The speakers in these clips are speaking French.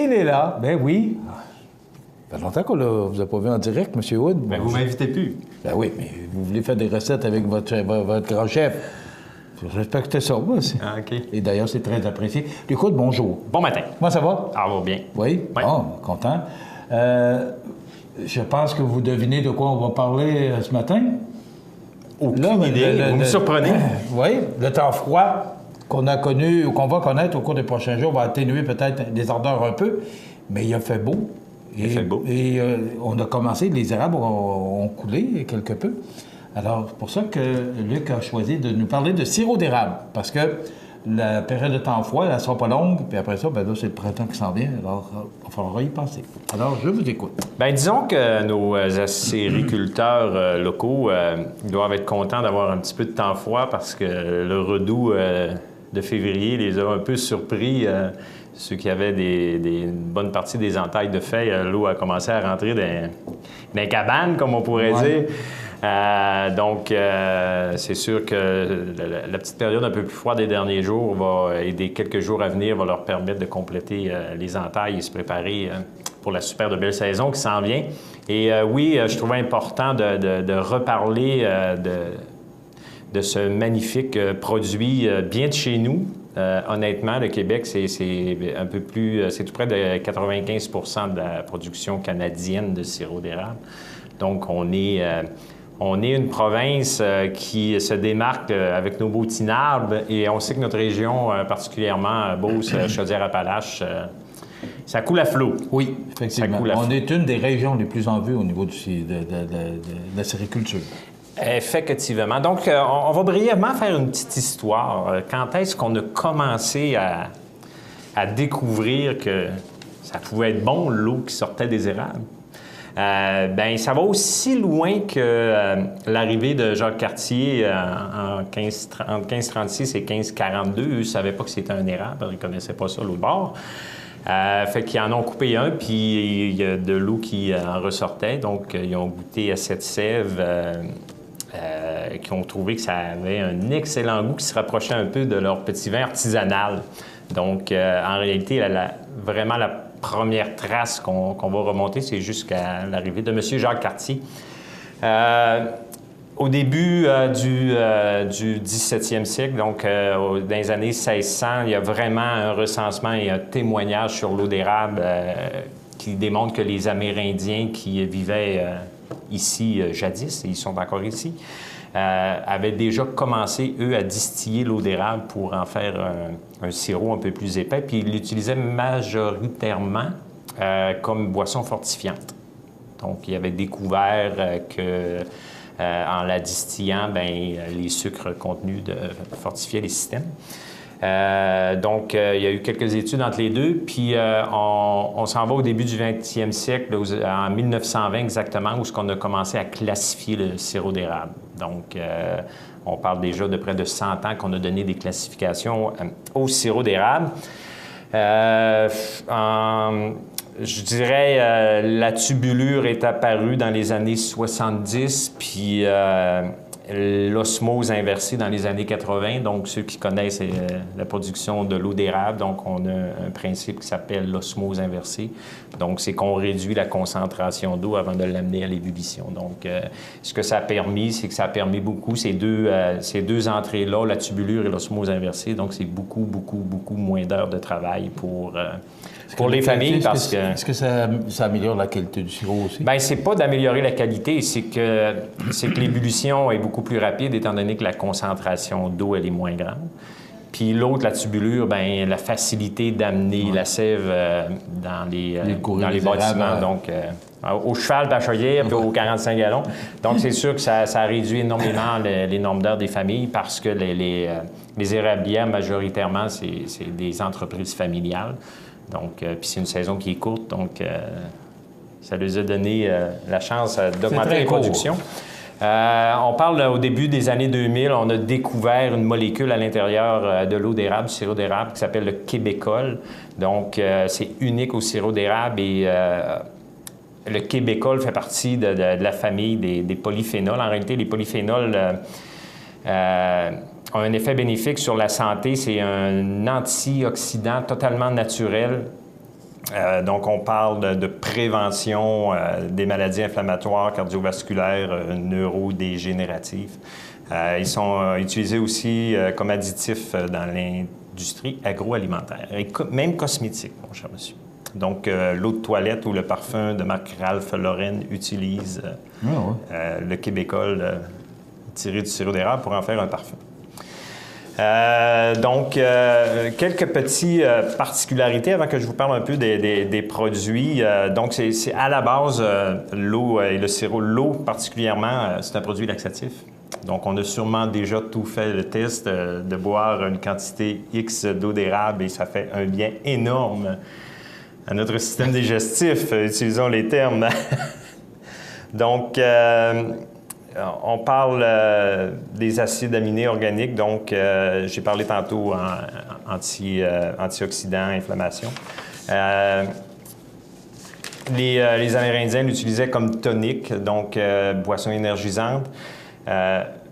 Il est là, ben oui. Ça fait longtemps qu'on ne vous a pas vu en direct, M. Wood. Ben, vous m'invitez plus. Ben oui, mais vous voulez faire des recettes avec votre grand chef. Je respecte ça, moi aussi. Ah, OK. Et d'ailleurs, c'est très apprécié. Écoute, bonjour. Bon matin. Comment ça va? Ça va bien. Oui? Oui. Bon, content. Je pense que vous devinez de quoi on va parler ce matin. Aucune idée. Vous me surprenez. Oui, le temps froid qu'on a connu ou qu'on va connaître au cours des prochains jours va atténuer peut-être des ardeurs un peu, mais il a fait beau. Il a fait beau. Et on a commencé, les érables ont coulé quelque peu. Alors, c'est pour ça que Luc a choisi de nous parler de sirop d'érable, parce que la période de temps froid, elle ne sera pas longue, puis après ça, ben là, c'est le printemps qui s'en vient, alors il va falloir y penser. Alors, je vous écoute. Bien, disons que nos acériculteurs locaux doivent être contents d'avoir un petit peu de temps froid parce que le redout de février les a un peu surpris. Ceux qui avaient une bonne partie des entailles de feuilles, l'eau a commencé à rentrer dans les cabanes, comme on pourrait dire. Donc, c'est sûr que la petite période un peu plus froide des derniers jours et des quelques jours à venir va leur permettre de compléter les entailles et se préparer pour la super de belle saison qui s'en vient. Et oui, je trouvais important de reparler de ce magnifique produit bien de chez nous. Honnêtement, le Québec, c'est un peu plus... C'est tout près de 95 de la production canadienne de sirop d'érable. Donc, on est une province qui se démarque avec nos beaux tinarbres et on sait que notre région, particulièrement Beauce, Chaudière-Appalaches, ça coule à flot. Oui, effectivement. On est une des régions les plus en vue au niveau de la sériculture. Effectivement. Donc, on va brièvement faire une petite histoire. Quand est-ce qu'on a commencé à découvrir que ça pouvait être bon, l'eau qui sortait des érables? Bien, ça va aussi loin que l'arrivée de Jacques Cartier entre 1536 et 1542. Eux ne savaient pas que c'était un érable, ils ne connaissaient pas ça, l'autre bord. Fait qu'ils en ont coupé un, puis il y a de l'eau qui en ressortait. Donc, ils ont goûté à cette sève, qui ont trouvé que ça avait un excellent goût qui se rapprochait un peu de leur petit vin artisanal. Donc, en réalité, vraiment la première trace qu'on va remonter, c'est jusqu'à l'arrivée de M. Jacques Cartier. Au début du 17e siècle, donc dans les années 1600, il y a vraiment un recensement et un témoignage sur l'eau d'érable qui démontre que les Amérindiens qui vivaient ici jadis, et ils sont encore ici, avaient déjà commencé, eux, à distiller l'eau d'érable pour en faire un sirop un peu plus épais, puis ils l'utilisaient majoritairement comme boisson fortifiante. Donc, ils avaient découvert que en la distillant, bien, les sucres contenus fortifiaient les systèmes. Donc, il y a eu quelques études entre les deux, puis on s'en va au début du 20e siècle, en 1920 exactement, où on a commencé à classifier le sirop d'érable. Donc, on parle déjà de près de 100 ans qu'on a donné des classifications au sirop d'érable. Je dirais, la tubulure est apparue dans les années 70, puis l'osmose inversée dans les années 80. Donc, ceux qui connaissent la production de l'eau d'érable, donc on a un principe qui s'appelle l'osmose inversée. Donc, c'est qu'on réduit la concentration d'eau avant de l'amener à l'ébullition. Donc, ce que ça a permis, c'est que ça a permis beaucoup ces deux entrées-là, la tubulure et l'osmose inversée. Donc, c'est beaucoup, beaucoup, beaucoup moins d'heures de travail pour les familles, parce que... Est-ce que ça améliore la qualité du sirop aussi? Bien, c'est pas d'améliorer la qualité, c'est que l'ébullition est beaucoup plus rapide, étant donné que la concentration d'eau, elle est moins grande. Puis l'autre, la tubulure, bien, la facilité d'amener la sève dans les bâtiments. Donc, au cheval bachelier, puis aux 45 gallons. Donc, c'est sûr que ça a réduit énormément les nombres d'heures des familles parce que les érablières, majoritairement, c'est des entreprises familiales. Donc, puis c'est une saison qui est courte, donc ça leur a donné la chance d'augmenter les productions. On parle au début des années 2000, on a découvert une molécule à l'intérieur de l'eau d'érable, du sirop d'érable, qui s'appelle le québécol. Donc, c'est unique au sirop d'érable et le québécol fait partie de la famille des polyphénols. En réalité, les polyphénols ont un effet bénéfique sur la santé. C'est un antioxydant totalement naturel Donc, on parle de prévention des maladies inflammatoires, cardiovasculaires, neurodégénératives. Ils sont utilisés aussi comme additifs dans l'industrie agroalimentaire et même cosmétique, mon cher monsieur. Donc, l'eau de toilette ou le parfum de marque Ralph Lauren utilise le Québécois tiré du sirop d'érable pour en faire un parfum. Donc, quelques petites particularités avant que je vous parle un peu des produits. Donc, c'est à la base, l'eau et le sirop. L'eau, particulièrement, c'est un produit laxatif. Donc, on a sûrement déjà tout fait le test de boire une quantité X d'eau d'érable et ça fait un bien énorme à notre système digestif. Utilisons les termes. Donc, on parle des acides aminés organiques, donc j'ai parlé tantôt antioxydants, inflammation. Les Amérindiens l'utilisaient comme tonique, donc boisson énergisante.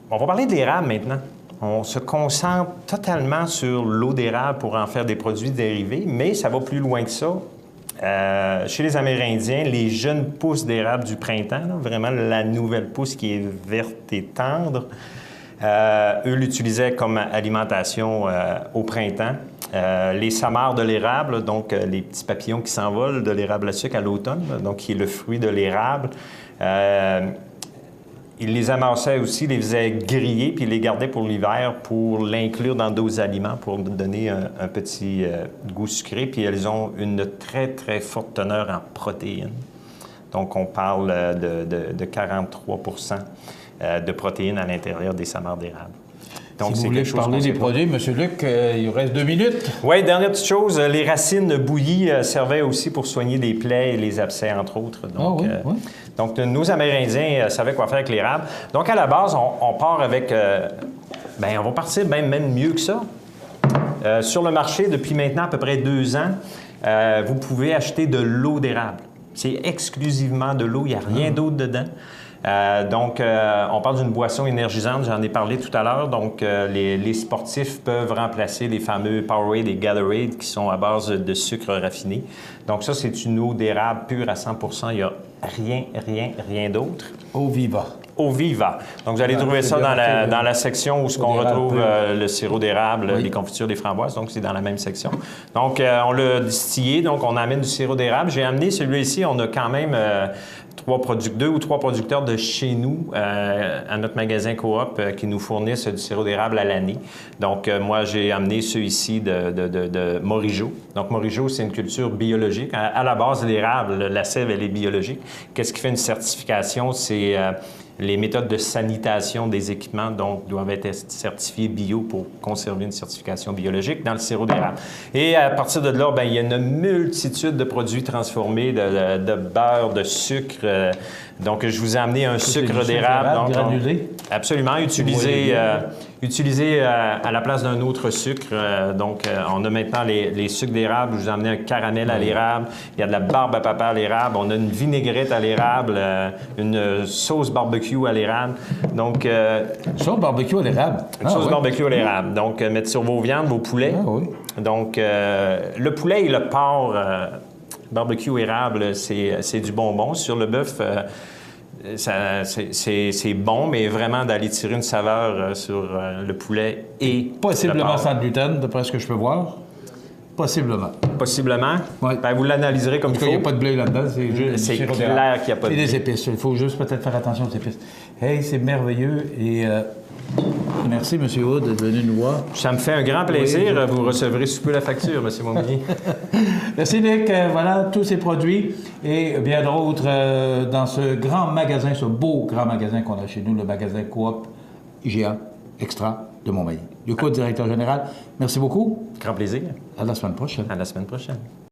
On va parler de l'érable maintenant. On se concentre totalement sur l'eau d'érable pour en faire des produits dérivés, mais ça va plus loin que ça. Chez les Amérindiens, les jeunes pousses d'érable du printemps, là, vraiment la nouvelle pousse qui est verte et tendre, eux l'utilisaient comme alimentation au printemps. Les samars de l'érable, donc les petits papillons qui s'envolent de l'érable à sucre à l'automne, donc qui est le fruit de l'érable, ils les amassaient aussi, les faisaient griller, puis ils les gardaient pour l'hiver pour l'inclure dans d'autres aliments, pour donner un petit goût sucré. Puis elles ont une très, très forte teneur en protéines. Donc, on parle de 43 de protéines à l'intérieur des samars d'érable. Donc, si vous voulez parler des produits, M. Luc, il vous reste 2 minutes. Oui, dernière petite chose, les racines bouillies servaient aussi pour soigner les plaies et les abcès, entre autres. Donc, donc nos Amérindiens savaient quoi faire avec l'érable. Donc, à la base, on part avec... on va partir même mieux que ça. Sur le marché, depuis maintenant à peu près 2 ans, vous pouvez acheter de l'eau d'érable. C'est exclusivement de l'eau, il n'y a rien d'autre dedans. Donc, on parle d'une boisson énergisante, j'en ai parlé tout à l'heure. Donc, les sportifs peuvent remplacer les fameux Powerade et Gatorade qui sont à base de sucre raffiné. Donc, ça, c'est une eau d'érable pure à 100%. Il n'y a rien d'autre. Eau Viva. Eau Viva. Donc, vous allez trouver ça dans la section où on retrouve le sirop d'érable, les confitures des framboises. Donc, c'est dans la même section. Donc, on l'a distillé. Donc, on amène du sirop d'érable. J'ai amené celui-ci. On a quand même 2 ou 3 producteurs de chez nous à notre magasin Coop qui nous fournissent du sirop d'érable à l'année. Donc, moi, j'ai amené ceux ici de Morigeau. Donc, Morigeau, c'est une culture biologique. À la base, l'érable, la sève, elle est biologique. Qu'est-ce qui fait une certification? C'est les méthodes de sanitation des équipements donc, doivent être certifiées bio pour conserver une certification biologique dans le sirop d'érable. Et à partir de là, il y a une multitude de produits transformés, de beurre, de sucre. Donc, je vous ai amené un sucre d'érable. Granulé? Absolument, utilisé à la place d'un autre sucre. Donc, on a maintenant les sucres d'érable. Je vous ai amené un caramel à l'érable. Il y a de la barbe à papa à l'érable. On a une vinaigrette à l'érable, une sauce barbecue à l'érable. Donc, sauce barbecue à l'érable? Une sauce barbecue à l'érable. Donc, mettre sur vos viandes, vos poulets. Donc, le poulet et le porc barbecue érable, c'est du bonbon. Sur le bœuf, c'est bon, mais vraiment d'aller tirer une saveur sur le poulet et possiblement sans gluten, d'après ce que je peux voir. Possiblement. Possiblement? Oui. Vous l'analyserez comme il faut. Il n'y a pas de blé là-dedans, c'est juste c'est clair qu'il n'y a pas de blé. Et des épices. Il faut juste peut-être faire attention aux épices. Hey, c'est merveilleux et... Merci, M. Wood, d'être venu nous voir. Ça me fait un grand plaisir. Oui. Vous recevrez sous peu la facture, M. Montminier. Merci, Luc. Voilà tous ces produits et bien d'autres dans ce grand magasin, ce beau grand magasin qu'on a chez nous, le magasin Coop IGA Extra de Montmagny. Luc Wood, directeur général, merci beaucoup. Grand plaisir. À la semaine prochaine. À la semaine prochaine.